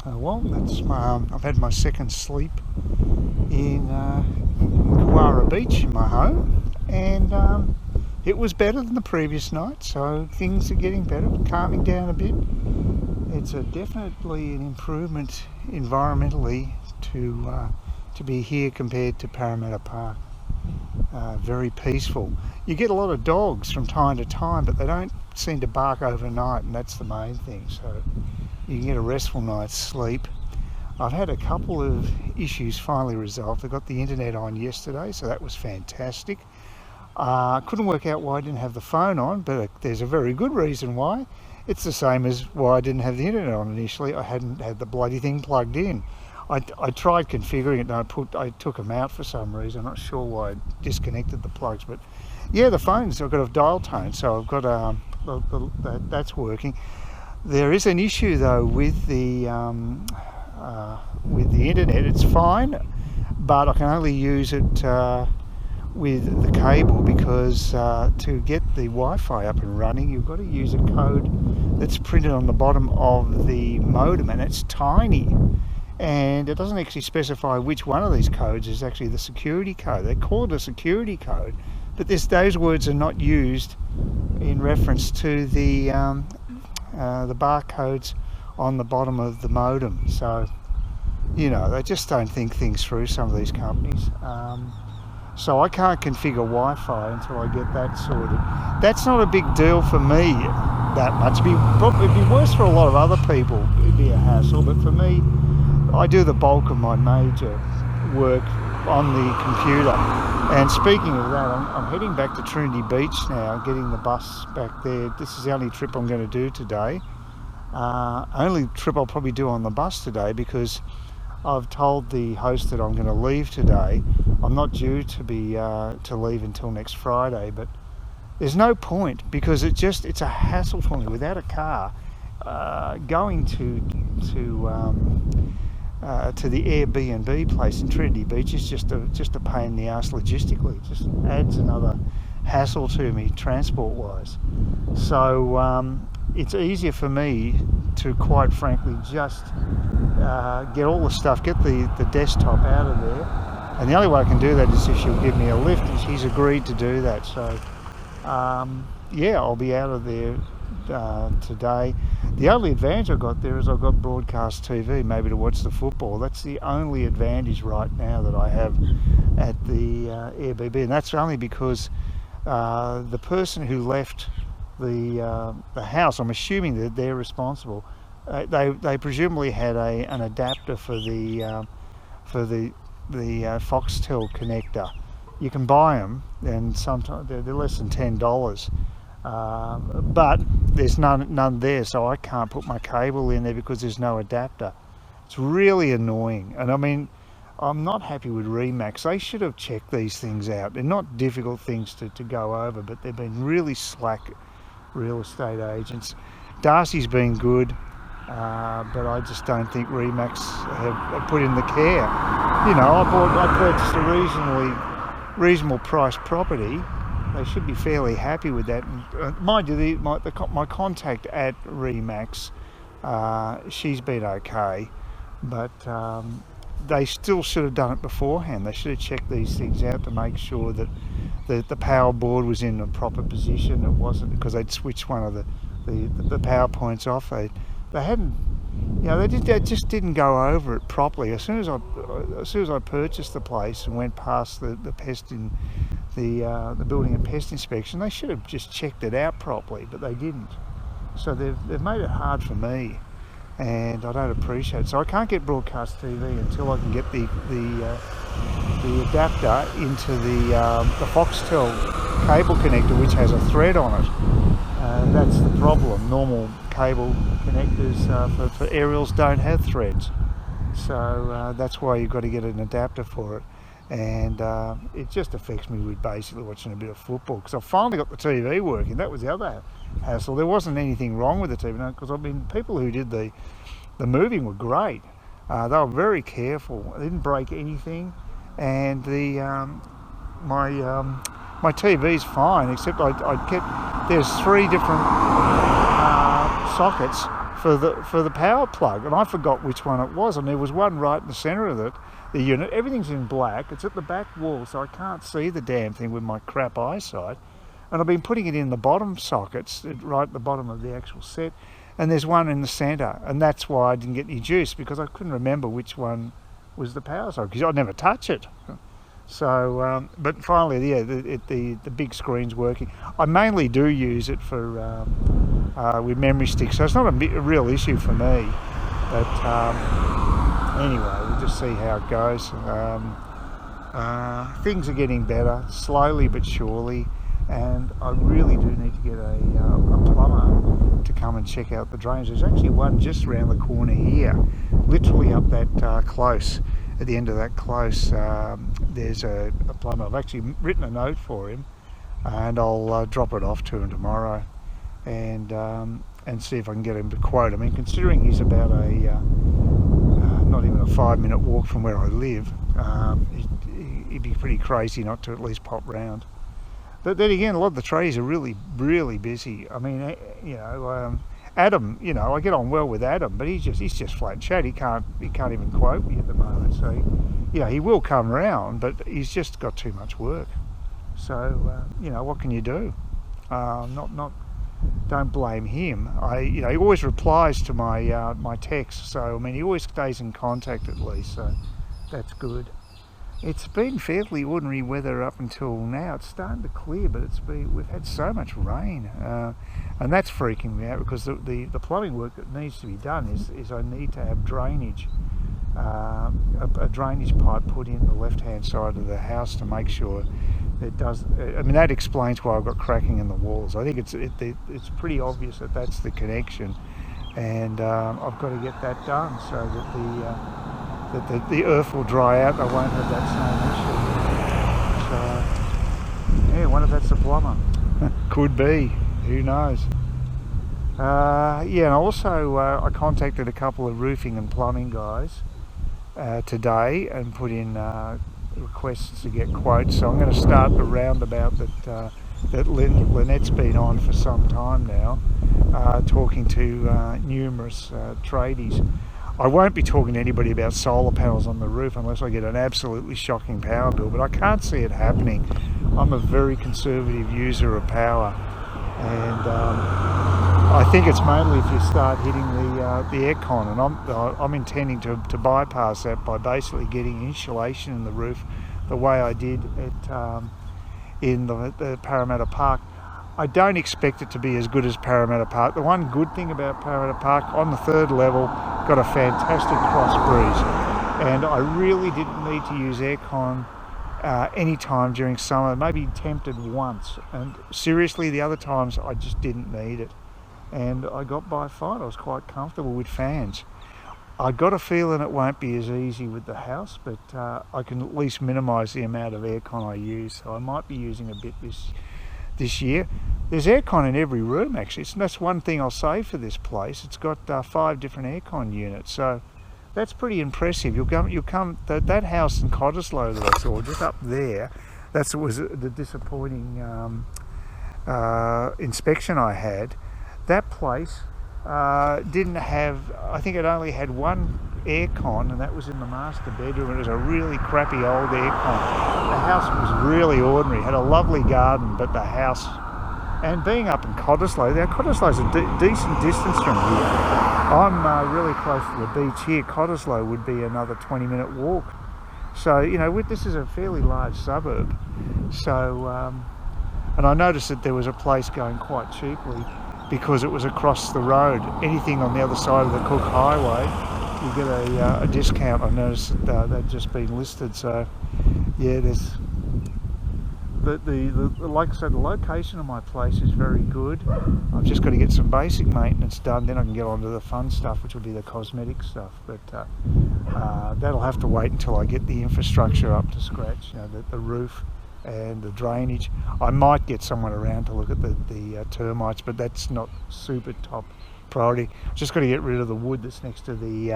Well, I've had my second sleep in Kewarra Beach in my home, and it was better than the previous night, so things are getting better, calming down a bit. It's definitely an improvement environmentally to be here compared to Parramatta Park. Very peaceful. You get a lot of dogs from time to time, but they don't seem to bark overnight, and that's the main thing, so you can get a restful night's sleep. I've had a couple of issues finally resolved. I got the internet on yesterday, so that was fantastic. Couldn't work out why I didn't have the phone on, but there's a very good reason why. It's the same as why I didn't have the internet on initially. I hadn't had the bloody thing plugged in. I tried configuring it, and I took them out for some reason. I'm not sure why I disconnected the plugs, but yeah, the phone's, I've got a dial tone, so I've got that's working. There is an issue though with the internet. It's fine, but I can only use it with the cable, because to get the Wi-Fi up and running, you've got to use a code that's printed on the bottom of the modem, and it's tiny, and it doesn't actually specify which one of these codes is actually the security code. They call it a security code, but those words are not used in reference to the barcodes on the bottom of the modem. So, you know, they just don't think things through, some of these companies. So I can't configure Wi-Fi until I get that sorted. That's not a big deal for me that much. It'd be worse for a lot of other people. It'd be a hassle, but for me, I do the bulk of my major work on the computer. And speaking of that, I'm heading back to Trinity Beach now, getting the bus back there. This is the only trip I'm going to do today. Only trip I'll probably do on the bus today, because I've told the host that I'm going to leave today. I'm not due to leave until next Friday, but there's no point, because it's a hassle for me without a car. Going to the Airbnb place in Trinity Beach is just a pain in the arse logistically. It just adds another hassle to me transport wise. So it's easier for me to, quite frankly, just get all the stuff, get the desktop out of there, and the only way I can do that is if she'll give me a lift, and she's agreed to do that. So yeah, I'll be out of there today. The only advantage I've got there is I've got broadcast TV, maybe to watch the football. That's the only advantage right now that I have at the Airbnb, and that's only because the person who left the house, I'm assuming that they're responsible. They presumably had an adapter for the Foxtel connector. You can buy them, and sometimes they're less than $10. But there's none there, so I can't put my cable in there because there's no adapter. It's really annoying, and I mean, I'm not happy with Remax. They should have checked these things out. They're not difficult things to go over, but they've been really slack real estate agents. Darcy's been good, but I just don't think Remax have put in the care. You know, I purchased a reasonable priced property. They should be fairly happy with that. Mind you, my contact at Remax, she's been okay, but they still should have done it beforehand. They should have checked these things out to make sure that the power board was in a proper position. It wasn't, because they'd switched one of the power points off. They hadn't, you know, they just didn't go over it properly. As soon as I purchased the place and went past the building and pest inspection, they should have just checked it out properly, but they didn't. So they've made it hard for me, and I don't appreciate it. So I can't get broadcast TV until I can get the adapter into the Foxtel cable connector, which has a thread on it. That's the problem. Normal cable connectors for aerials don't have threads, so that's why you've got to get an adapter for it. And it just affects me with basically watching a bit of football, because I finally got the TV working. That was the other hassle. There wasn't anything wrong with the TV, because I mean, people who did the moving were great. They were very careful. They didn't break anything, and my TV's fine, except I kept, there's 3 different sockets for the power plug, and I forgot which one it was, and there was one right in the centre of the unit. Everything's in black. It's at the back wall, so I can't see the damn thing with my crap eyesight. And I've been putting it in the bottom sockets, right at the bottom of the actual set, and there's one in the centre, and that's why I didn't get any juice, because I couldn't remember which one was the power socket, because I'd never touch it. So, but finally, yeah, the big screen's working. I mainly do use it for with memory sticks, so it's not a real issue for me. But anyway, we'll just see how it goes. Things are getting better, slowly but surely, and I really do need to get a plumber to come and check out the drains. There's actually one just around the corner here, literally up that close. At the end of that close, there's a plumber. I've actually written a note for him, and I'll drop it off to him tomorrow, and see if I can get him to quote. I mean, considering he's about not even a 5-minute walk from where I live, he'd be pretty crazy not to at least pop round. But then again, a lot of the tradies are really, really busy. I mean, you know, Adam, you know, I get on well with Adam, but he's just flat chat. He can't even quote me at the moment. So, yeah, he will come round, but he's just got too much work. So, you know, what can you do? Don't blame him. You know, he always replies to my my texts. So, I mean, he always stays in contact at least. So, that's good. It's been fairly ordinary weather up until now. It's starting to clear, but we've had so much rain, and that's freaking me out, because the plumbing work that needs to be done is I need to have drainage, a drainage pipe put in the left-hand side of the house to make sure it does. I mean, that explains why I've got cracking in the walls. I think it's pretty obvious that that's the connection, and I've got to get that done so that the earth will dry out. I won't have that same issue. So, yeah, wonder if that's the plumber. Could be. Who knows? Yeah, and also I contacted a couple of roofing and plumbing guys today and put in requests to get quotes. So I'm going to start the roundabout that Lynette's been on for some time now, talking to numerous tradies. I won't be talking to anybody about solar panels on the roof unless I get an absolutely shocking power bill, but I can't see it happening. I'm a very conservative user of power, and I think it's mainly if you start hitting the aircon, and I'm intending to bypass that by basically getting insulation in the roof the way I did in the Parramatta Park. I don't expect it to be as good as Parramatta Park. The one good thing about Parramatta Park, on the 3rd level, got a fantastic cross breeze, and I really didn't need to use aircon any time during summer. Maybe tempted once, and seriously, the other times I just didn't need it, and I got by fine. I was quite comfortable with fans. I got a feeling it won't be as easy with the house, but I can at least minimise the amount of aircon I use, so I might be using a bit this year. There's aircon in every room, actually. That's one thing I'll say for this place. It's got 5 different aircon units, so that's pretty impressive. You'll come that house in Cottesloe that I saw just up there. That was the disappointing inspection I had. That place didn't have. I think it only had one aircon, and that was in the master bedroom. It was a really crappy old aircon. The house was really ordinary, had a lovely garden, but the house, and being up in Cottesloe, Cottesloe's a decent distance from here. I'm really close to the beach here. Cottesloe would be another 20-minute walk. So, you know, this is a fairly large suburb. So, and I noticed that there was a place going quite cheaply because it was across the road. Anything on the other side of the Cook Highway, you get a discount. I noticed that they've just been listed. So, yeah, there's like I said, the location of my place is very good. I've just got to get some basic maintenance done, then I can get on to the fun stuff, which will be the cosmetic stuff. But that'll have to wait until I get the infrastructure up to scratch. You know, the roof and the drainage. I might get someone around to look at the termites, but that's not super top priority. Just got to get rid of the wood that's next to the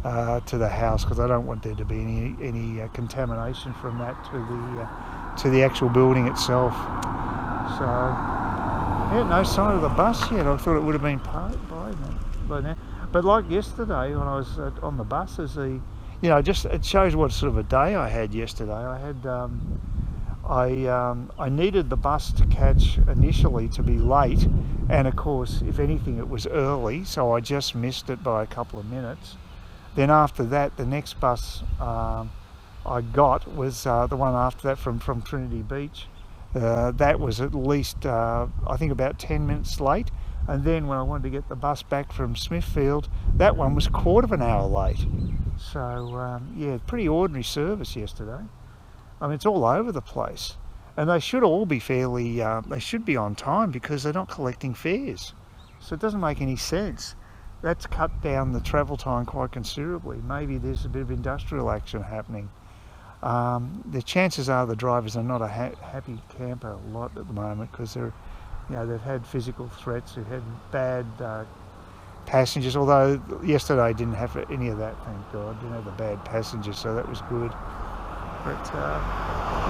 house, because I don't want there to be any contamination from that to the actual building itself. So, yeah, no sign of the bus yet. I thought it would have been by now. by now. But like yesterday when I was on the buses, just it shows what sort of a day I had yesterday. I had I needed the bus to catch initially to be late, and of course, if anything, it was early, so I just missed it by a couple of minutes. Then after that, the next bus I got was the one after that from Trinity Beach. That was at least, I think, about 10 minutes late. And then when I wanted to get the bus back from Smithfield, that one was a quarter of an hour late. So, yeah, pretty ordinary service yesterday. I mean, it's all over the place. And they should all be fairly, they should be on time because they're not collecting fares. So it doesn't make any sense. That's cut down the travel time quite considerably. Maybe there's a bit of industrial action happening. The chances are the drivers are not a happy camper lot at the moment because they've had physical threats, they've had bad passengers, although yesterday I didn't have any of that, thank God. Didn't have the bad passengers, so that was good. But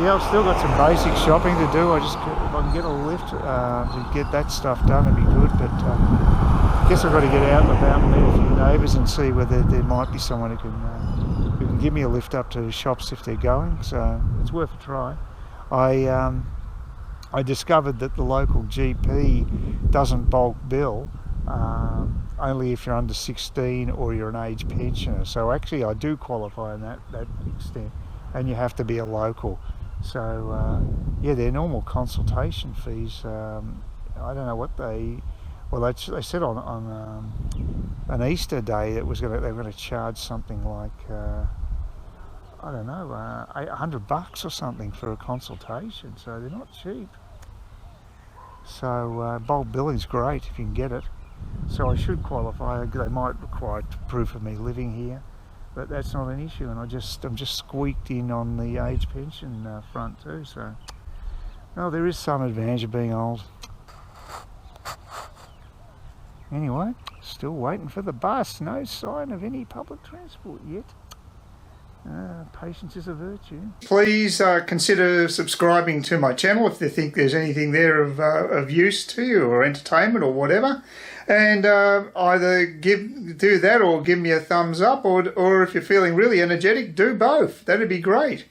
yeah, I've still got some basic shopping to do. If I can get a lift to get that stuff done, it'd be good. But I guess I've got to get out and about and meet a few neighbours and see whether there might be someone who can give me a lift up to the shops if they're going. So it's worth a try. I discovered that the local GP doesn't bulk bill only if you're under 16 or you're an age pensioner. So actually I do qualify in that extent, and you have to be a local. So yeah, their normal consultation fees, I don't know what they said on an Easter day they were going to charge something like I don't know, $100 or something for a consultation, so they're not cheap. So bulk billing's great if you can get it. So I should qualify. They might require proof of me living here, but that's not an issue, and I'm just squeaked in on the age pension front too. So, well, there is some advantage of being old. Anyway, still waiting for the bus. No sign of any public transport yet. Patience is a virtue. Please consider subscribing to my channel if you think there's anything there of use to you or entertainment or whatever. And either do that or give me a thumbs up, or if you're feeling really energetic, do both. That'd be great.